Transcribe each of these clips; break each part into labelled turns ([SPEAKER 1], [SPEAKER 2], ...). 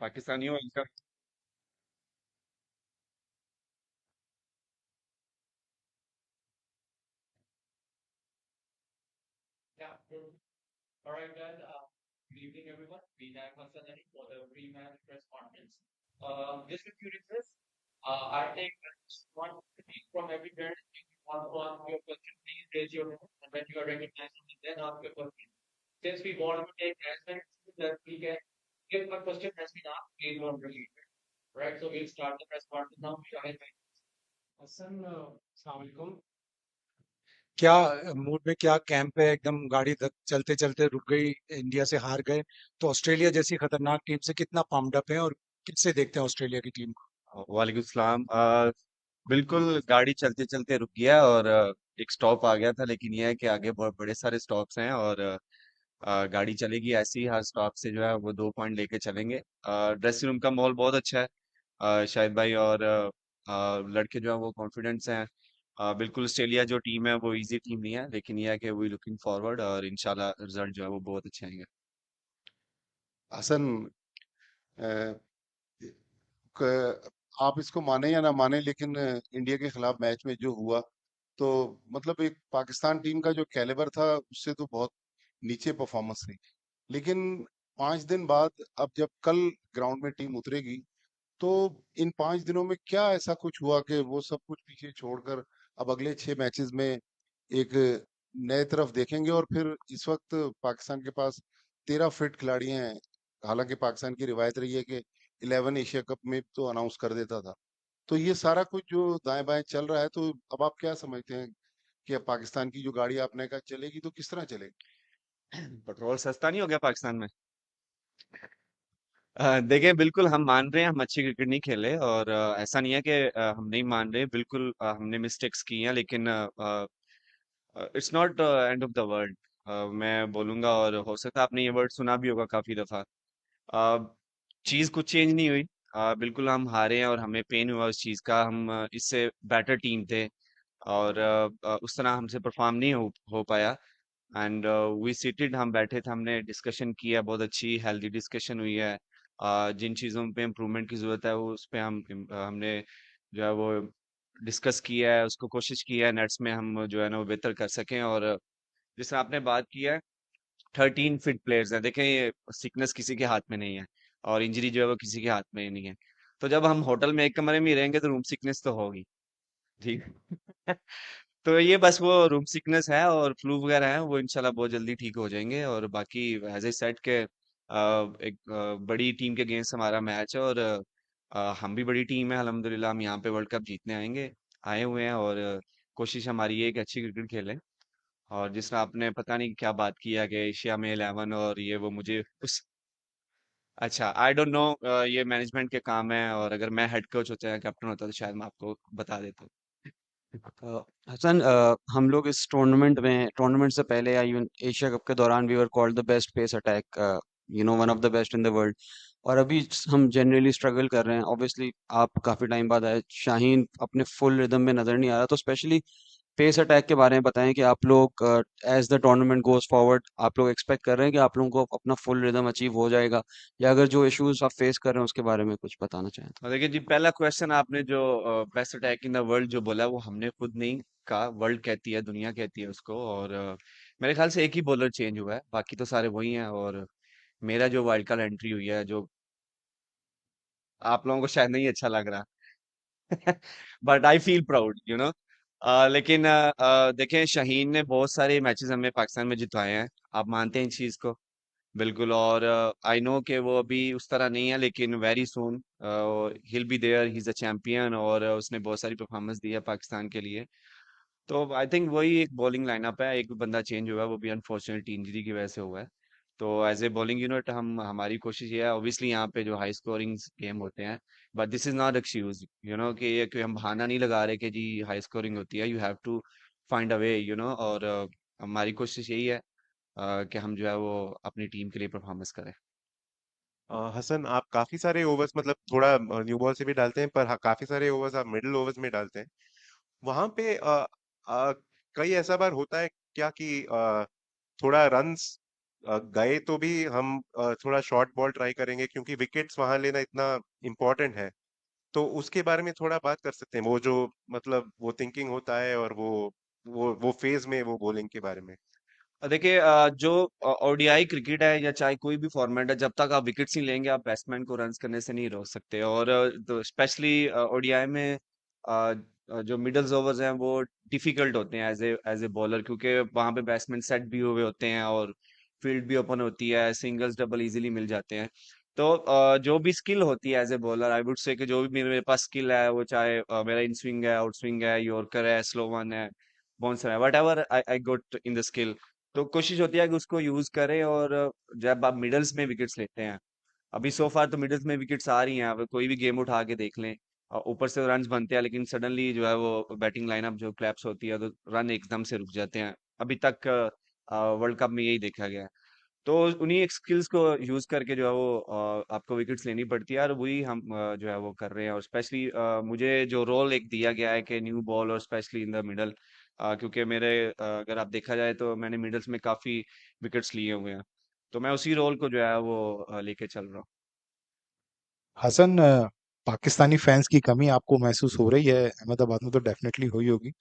[SPEAKER 1] पाकिस्तानियों इनका।
[SPEAKER 2] Yeah. All right, then. Good evening, everyone. We have Hassan Ali for the pre-match press conference. Just a few requests. I take one from every parent. If you want to ask your question, please raise your hand, and when you are recognized, then ask your question. Since we want to take as many questions as we can, if a question has been asked, please don't repeat it. Right, so we'll start the press conference now. Shahid bhai. Hasan अस्सलाम वालेकुम।
[SPEAKER 3] क्या mood में क्या camp है? एकदम गाड़ी चलते चलते रुक गई, इंडिया से हार गए, तो ऑस्ट्रेलिया जैसी खतरनाक टीम से कितना पाम्ड अप है और किससे देखते हैं ऑस्ट्रेलिया की टीम को?
[SPEAKER 1] वालेकुम सलाम। बिल्कुल गाड़ी चलते चलते रुक गया और एक स्टॉप आ गया था, लेकिन यह है कि आगे बहुत बड़े सारे स्टॉप्स हैं और गाड़ी चलेगी ऐसी ही, हर स्टॉप से जो है वो 2 पॉइंट लेके चलेंगे। ड्रेसिंग रूम का माहौल बहुत अच्छा है। शाहिद भाई और लड़के जो है वो कॉन्फिडेंस हैं। बिल्कुल ऑस्ट्रेलिया जो टीम है वो इजी टीम नहीं है, लेकिन यह है कि वी लुकिंग फॉरवर्ड और इंशाल्लाह रिजल्ट जो है वो बहुत अच्छे आएंगे।
[SPEAKER 4] हसन, अ, आप इसको माने या ना माने, लेकिन इंडिया के खिलाफ मैच में जो हुआ, तो मतलब एक पाकिस्तान टीम का जो कैलिबर था उससे तो बहुत नीचे परफॉर्मेंस थी। लेकिन 5 दिन बाद, अब जब कल ग्राउंड में टीम उतरेगी, तो इन 5 दिनों में क्या ऐसा कुछ हुआ कि वो सब कुछ पीछे छोड़कर अब अगले 6 मैचेस में एक नए तरफ देखेंगे? और फिर इस वक्त पाकिस्तान के पास 13 फिट खिलाड़ी हैं। हालांकि पाकिस्तान की रिवायत रही है कि 11 एशिया कप में तो अनाउंस कर देता था। तो ये सारा कुछ जो दाएं बाएं चल रहा है, तो अब आप क्या समझते हैं कि अब पाकिस्तान की जो गाड़ी आपने कहा चलेगी, तो किस तरह चलेगी?
[SPEAKER 1] पेट्रोल सस्ता नहीं हो गया पाकिस्तान में? देखिए, बिल्कुल हम मान रहे हैं हम अच्छी क्रिकेट नहीं खेले और ऐसा नहीं है कि हम नहीं मान रहे। बिल्कुल हमने मिस्टेक्स की हैं, लेकिन it's not end of the world. मैं बोलूंगा, और हो सकता है आपने ये वर्ड सुना भी होगा काफी दफा। चीज कुछ चेंज नहीं हुई। बिल्कुल हम हारे हैं और हमें पेन हुआ उस चीज का। हम इससे बेटर टीम थे और उस तरह हमसे परफॉर्म नहीं हो पाया। एंड वी सीटेड, हम बैठे थे, हमने डिस्कशन किया, बहुत अच्छी हेल्दी डिस्कशन हुई है। जिन चीज़ों पे इम्प्रूवमेंट की ज़रूरत है वो उस पे हमने जो है वो डिस्कस किया है, उसको कोशिश की है नेट्स में हम जो है ना वो बेहतर कर सकें। और जिस तरह आपने बात की है, 13 फिट प्लेयर्स हैं। देखें, ये सिकनेस किसी के हाथ में नहीं है और इंजरी जो है वो किसी के हाथ में ही नहीं है। तो जब हम होटल में एक कमरे में ही रहेंगे तो रूम सिकनेस तो होगी। ठीक। तो ये बस वो रूम सिकनेस है और फ्लू वगैरह है, वो इंशाल्लाह बहुत जल्दी ठीक हो जाएंगे। और बाकी एज ए सेट के एक बड़ी टीम के अगेंस्ट हमारा मैच है और हम भी बड़ी टीम है, अल्हम्दुलिल्लाह हम यहाँ पे वर्ल्ड कप जीतने आए हुए हैं और कोशिश हमारी है कि अच्छी क्रिकेट खेलें। और जिस तरह आपने पता नहीं क्या बात किया कि एशिया में 11 और ये वो, मुझे उस अच्छा आई डोंट नो। ये मैनेजमेंट के काम है और अगर मैं हेड कोच होता या कैप्टन होता तो शायद मैं आपको बता देता।
[SPEAKER 5] हसन, हम लोग इस टूर्नामेंट से पहले या इवन एशिया कप के दौरान we were called the best pace attack, one of the best in the world. और अभी हम जनरली स्ट्रगल कर रहे हैं। ऑब्वियसली आप काफ़ी टाइम बाद आए, शाहीन अपने फुल रिदम में नज़र नहीं आ रहा, तो स्पेशली पेस अटैक के बारे में बताएं कि आप लोग as the tournament goes forward आप लोग एक्सपेक्ट कर रहे हैं कि आप लोगों को अपना फुल रिदम अचीव हो जाएगा, या अगर जो इश्यूज आप फेस कर रहे हैं उसके बारे में कुछ बताना चाहें तो।
[SPEAKER 1] और देखिए जी, पहला क्वेश्चन आपने जो best attack in the world जो बोला वो हमने खुद नहीं कहा, वर्ल्ड कहती है, दुनिया कहती है उसको। और मेरे ख्याल से एक ही बॉलर चेंज हुआ है, बाकी तो सारे वही हैं। और मेरा जो वाइल्ड कार्ड एंट्री हुई है, जो आप लोगों को शायद नहीं अच्छा लग रहा, बट आई फील प्राउड लेकिन देखें, शाहीन ने बहुत सारे मैचेस हमें पाकिस्तान में जितवाए हैं। आप मानते हैं इस चीज को? बिल्कुल। और आई नो कि वो अभी उस तरह नहीं है, लेकिन very soon he'll be there, he is a champion और उसने बहुत सारी परफॉर्मेंस दी है पाकिस्तान के लिए। तो आई थिंक वही एक बॉलिंग लाइनअप है, एक बंदा चेंज हुआ है, वो भी अनफॉर्चुनेटली इंजरी की वजह से हुआ है। तो एज ए बॉलिंग यूनिट हम हमारी कोशिश ये है, ऑब्वियसली यहाँ पे जो हाई स्कोरिंग गेम होते हैं, but this is not excuse, कि ये कोई हम बहाना नहीं लगा रहे कि जी हाई स्कोरिंग होती है, you have to find a way और हमारी कोशिश यही है कि हम जो है वो अपनी टीम के लिए परफॉर्मेंस करें।
[SPEAKER 6] हसन, आप काफी सारे ओवर्स, मतलब थोड़ा न्यू बॉल से भी डालते हैं, पर काफी सारे ओवर्स आप मिडिल ओवर्स में डालते हैं। वहां पे कई ऐसा बार होता है क्या कि थोड़ा रन्स गए तो भी हम थोड़ा शॉर्ट बॉल ट्राई करेंगे क्योंकि विकेट्स वहां लेना इतना इम्पोर्टेंट है। तो उसके बारे में थोड़ा बात कर सकते हैं, वो जो मतलब वो थिंकिंग होता है और वो फेज में वो बॉलिंग के बारे में।
[SPEAKER 1] देखिए जो ओडीआई क्रिकेट है या चाहे कोई भी फॉर्मेट है, जब तक आप विकेट्स नहीं लेंगे आप बैट्समैन को रन्स करने से नहीं रोक सकते। और तो स्पेशली ओडीआई में जो मिडल्स ओवर्स हैं वो डिफिकल्ट होते हैं एज ए बॉलर, क्योंकि वहां पे बैट्समैन सेट भी हुए होते हैं और फील्ड भी ओपन होती है, सिंगल्स डबल इजीली मिल जाते हैं। तो जो भी स्किल होती है as a bowler, I would say कि जो भी मेरे पास स्किल है, वो चाहे मेरा इन स्विंग है, आउट स्विंग है, यॉर्कर है, स्लो वन है, बाउंसर है, whatever I got in the skill, तो कोशिश होती है कि उसको यूज करें। और जब आप मिडल्स में विकेट्स लेते हैं, अभी सो फार तो मिडल्स में विकेट्स आ रही हैं, अब कोई भी गेम उठा के देख लें, ऊपर से रन्स बनते हैं, लेकिन सडनली जो है वो बैटिंग लाइनअप जो क्लैप्स होती है तो रन एकदम से रुक जाते हैं। अभी तक वर्ल्ड कप में यही देखा गया है। तो उन्हीं एक स्किल्स को यूज करके जो है वो आपको विकेट्स लेनी पड़ती है, और वही हम जो है वो कर रहे हैं। और स्पेशली मुझे जो रोल एक दिया गया है कि न्यू बॉल और स्पेशली इन द मिडल, क्योंकि मेरे अगर आप देखा जाए तो मैंने मिडल्स में काफी विकेट्स लिए हुए हैं, तो मैं उसी रोल को जो है वो लेके चल रहा हूँ।
[SPEAKER 7] हसन, पाकिस्तानी फैंस की कमी आपको महसूस हो रही है? अहमदाबाद में तो डेफिनेटली हुई होगी,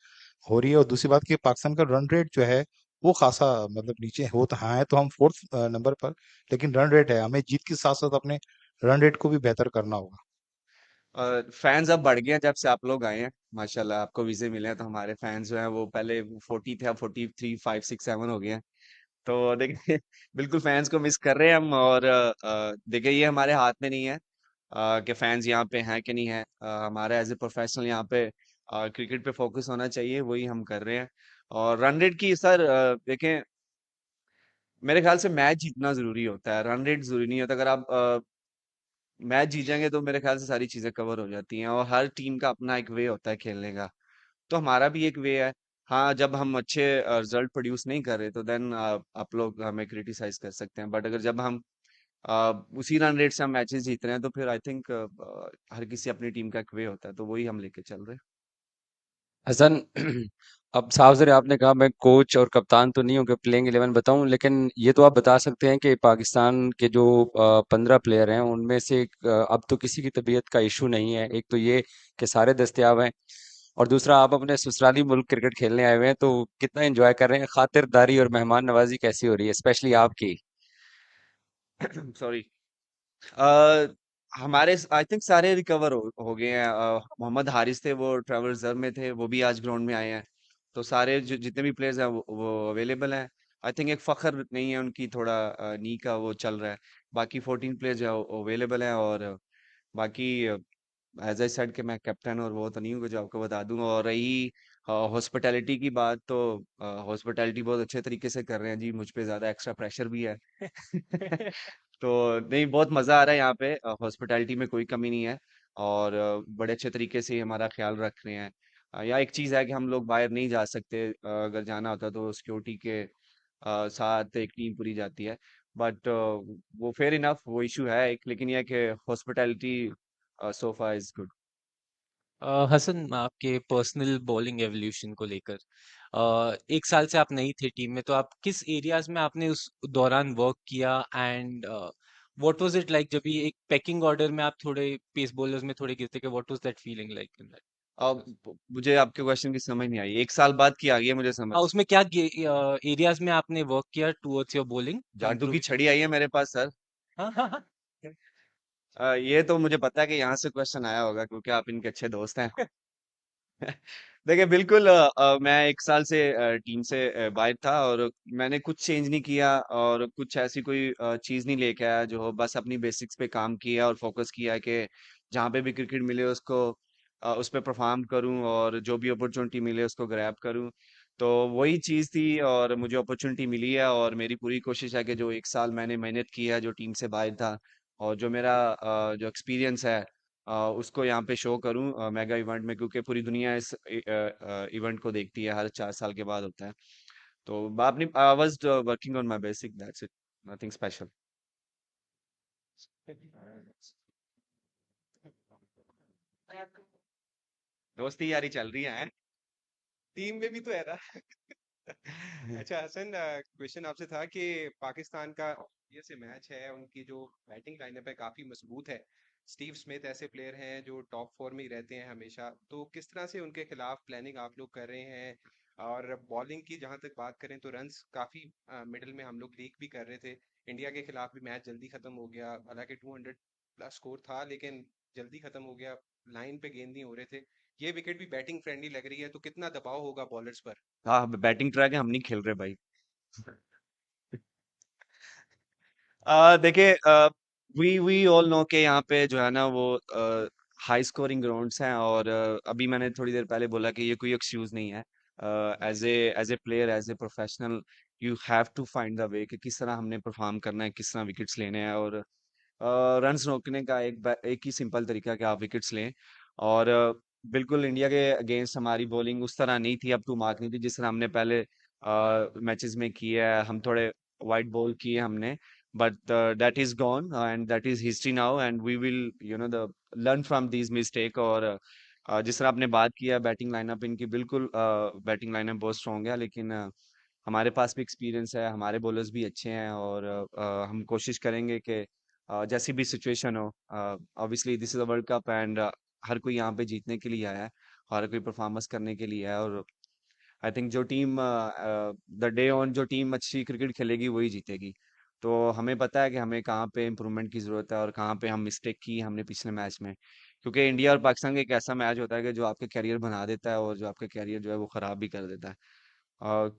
[SPEAKER 7] हो रही है। और दूसरी बात कि पाकिस्तान का रन रेट जो है वो खासा मतलब नीचे हो, तो हाँ है तो हम फोर्थ नंबर पर, लेकिन रन रेट है, हमें जीत के साथ साथ अपने रन रेट को भी बेहतर करना होगा।
[SPEAKER 1] फैंस अब बढ़ गए हैं जब से आप लोग आए हैं, माशाल्लाह आपको वीजे मिले हैं, तो हमारे फैंस जो हैं वो पहले 40 थे, अब 43, 5, 6, 7 हो गए हैं। तो देखिए बिल्कुल फैंस को मिस कर रहे हैं हम। और देखिए ये हमारे हाथ में नहीं है कि फैंस यहाँ पे हैं कि नहीं है। हमारा एज ए प्रोफेशनल यहाँ पे क्रिकेट पे फोकस होना चाहिए, वही हम कर रहे हैं। और रन रेट की सर देखें, मेरे ख्याल से मैच जीतना जरूरी होता है, रन रेट जरूरी नहीं होता। अगर आप मैच जीत जाएंगे तो मेरे ख्याल से सारी चीजें कवर हो जाती हैं, और हर टीम का अपना एक वे होता है खेलने का। तो हमारा भी एक वे है। हाँ, जब हम अच्छे रिजल्ट प्रोड्यूस नहीं कर रहे तो देन आप लोग हमें क्रिटिसाइज कर सकते हैं, बट अगर जब हम उसी रन रेट से हम मैचेस जीत रहे हैं तो फिर आई थिंक हर किसी अपनी टीम का एक वे होता है, तो वही हम लेके चल रहे हैं।
[SPEAKER 5] हसन, अब साफ ज़रे आपने कहा मैं कोच और कप्तान तो नहीं हूँ कि प्लेइंग 11 बताऊं, लेकिन ये तो आप बता सकते हैं कि पाकिस्तान के जो 15 प्लेयर हैं उनमें से अब तो किसी की तबीयत का इशू नहीं है। एक तो ये कि सारे दस्तयाब हैं, और दूसरा आप अपने ससुराली मुल्क क्रिकेट खेलने आए हुए हैं, तो कितना एंजॉय कर रहे हैं? खातिरदारी और मेहमान नवाजी कैसी हो रही है, स्पेशली आपकी?
[SPEAKER 1] सॉरी। अ, हमारे आई थिंक सारे रिकवर हो गए हैं। मोहम्मद हारिस थे, वो ट्रैवल रिजर्व में थे, वो भी आज ग्राउंड में आए हैं। तो सारे जितने भी प्लेयर्स हैं वो अवेलेबल हैं। आई थिंक एक फखर नहीं है उनकी, थोड़ा नी का वो चल रहा है। बाकी 14 प्लेयर्स जो अवेलेबल हैं। और बाकी एज आई सेड कि मैं कैप्टन और वो तो नहीं हूँ जो आपको बता दूं। और रही हॉस्पिटैलिटी की बात, तो हॉस्पिटैलिटी बहुत अच्छे तरीके से कर रहे हैं जी, मुझ पे ज्यादा एक्स्ट्रा प्रेशर भी है। तो नहीं, बहुत मजा आ रहा है यहाँ पे, हॉस्पिटैलिटी में कोई कमी नहीं है। और बड़े अच्छे तरीके से हमारा ख्याल रख रहे हैं। या एक चीज है कि हम लोग बाहर नहीं जा सकते, अगर जाना होता तो सिक्योरिटी के साथ एक टीम पूरी जाती है। बट वो फेयर इनफ, वो इशू है एक, लेकिन यह है कि hospitality so far is good.
[SPEAKER 8] Hasan, आपके पर्सनल बॉलिंग एवोल्यूशन को लेकर, 1 साल से आप नई थे टीम में, तो आप किस एरियाज में आपने उस दौरान वर्क किया, and what was it like जब ये एक पैकिंग ऑर्डर में आप थोड़े पेस बॉलर्स में थोड़े गिरते के? What was that feeling like in that
[SPEAKER 1] अब
[SPEAKER 8] प्रोसेस?
[SPEAKER 1] मुझे आपके क्वेश्चन की समझ नहीं आई, 1 साल बाद की आ गई है मुझे समझ।
[SPEAKER 8] हाँ, उसमें क्या एरियाज में आपने वर्क किया टुवर्ड्स योर बॉलिंग टू
[SPEAKER 1] जादू की
[SPEAKER 8] इम्प्रूव
[SPEAKER 1] छड़ी आई है मेरे पास सर।
[SPEAKER 8] इट?
[SPEAKER 1] ये तो मुझे पता है कि यहाँ से क्वेश्चन आया होगा, क्योंकि आप इनके अच्छे दोस्त हैं। देखिए बिल्कुल मैं 1 साल से टीम से बाहर था, और मैंने कुछ चेंज नहीं किया, और कुछ ऐसी कोई चीज नहीं लेके आया, जो हो बस अपनी बेसिक्स पे काम किया और फोकस किया कि जहाँ पे भी क्रिकेट मिले उसको उस पे परफॉर्म करूं, और जो भी अपॉर्चुनिटी मिले उसको ग्रैब करूं। तो वही चीज थी, और मुझे अपॉर्चुनिटी मिली है, और मेरी पूरी कोशिश है कि जो 1 साल मैंने मेहनत की है जो टीम से बाहर था, और जो मेरा जो एक्सपीरियंस है उसको यहाँ पे शो करूँ मेगा इवेंट में, क्योंकि पूरी दुनिया इस इवेंट को देखती है, हर 4 साल के बाद होता है। तो अपनी I was working on my basic, that's it, nothing special. दोस्ती यारी चल रही है। टीम में भी तो है ना।
[SPEAKER 6] अच्छा हसन, क्वेश्चन आपसे था कि पाकिस्तान का ये से मैच है, उनकी जो बैटिंग लाइनअप है काफी मजबूत है। स्टीव स्मिथ ऐसे प्लेयर हैं जो टॉप फोर में ही रहते हैं हमेशा, तो किस तरह से उनके खिलाफ प्लानिंग आप लोग कर रहे हैं? और बॉलिंग की जहां तक बात करें तो रन्स काफी मिडिल में हम लोग लीक भी कर रहे थे। इंडिया के खिलाफ भी मैच जल्दी खत्म हो गया, हालांकि 200 प्लस स्कोर था लेकिन जल्दी खत्म हो गया, लाइन पे गेंद नहीं हो रहे थे। ये विकेट भी बैटिंग फ्रेंडली लग रही है, तो कितना दबाव होगा बॉलर्स पर?
[SPEAKER 1] हाँ, बैटिंग ट्रैक है, हम नहीं खेल रहे भाई। देखिए, वी वी ऑल नो के यहाँ पे जो है ना वो हाई स्कोरिंग ग्राउंड्स हैं, और अभी मैंने थोड़ी देर पहले बोला कि ये कोई एक्सक्यूज नहीं है। As a player, as a professional, you have to find the way कि किस तरह हमने परफॉर्म करना है, किस तरह विकेट्स लेने हैं। और रन्स रोकने का एक ही सिंपल तरीका है कि आप विकेट्स लें। और बिल्कुल इंडिया के अगेंस्ट हमारी बॉलिंग उस तरह नहीं थी, अप टू मार्क नहीं थी जिस तरह हमने पहले मैचेस में किया है। हम थोड़े वाइट बॉल किए हमने, but that is gone, and that is history now, and we will the learn from these mistake। और जिस तरह आपने बात किया बैटिंग लाइनअप इनकी, बिल्कुल बैटिंग लाइनअप बहुत स्ट्रांग है, लेकिन हमारे पास भी एक्सपीरियंस है, हमारे बॉलर्स भी अच्छे हैं, और हम कोशिश करेंगे कि जैसी भी सिचुएशन हो, obviously this is a world cup, and हर कोई यहाँ पे जीतने के लिए आया है, हर कोई परफॉर्मेंस करने के लिए आया है। और आई थिंक जो टीम द डे ऑन जो टीम अच्छी क्रिकेट खेलेगी वही जीतेगी। तो हमें पता है कि हमें कहाँ पे इम्प्रूवमेंट की ज़रूरत है और कहाँ पे हम मिस्टेक की हमने पिछले मैच में, क्योंकि इंडिया और पाकिस्तान का एक ऐसा मैच होता है कि जो आपके कैरियर बना देता है और जो आपका कैरियर जो है वो ख़राब भी कर देता है। और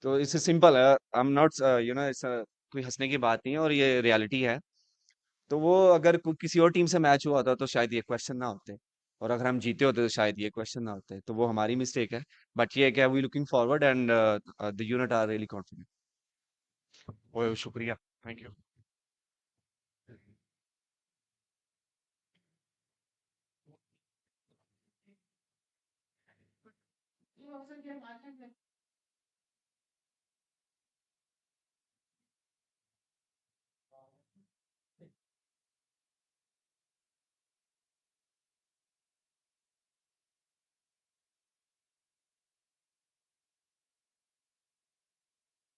[SPEAKER 1] तो इससे सिंपल है, आई एम नॉट ऐसा कोई हंसने की बात नहीं है, और ये रियलिटी है। तो वो अगर किसी और टीम से मैच हुआ होता तो शायद ये क्वेश्चन ना होते, और अगर हम जीते होते तो शायद ये क्वेश्चन ना होते, तो वो हमारी मिस्टेक है। बट ये है कि we looking forward, and the unit are really confident. Oh शुक्रिया, थैंक यू।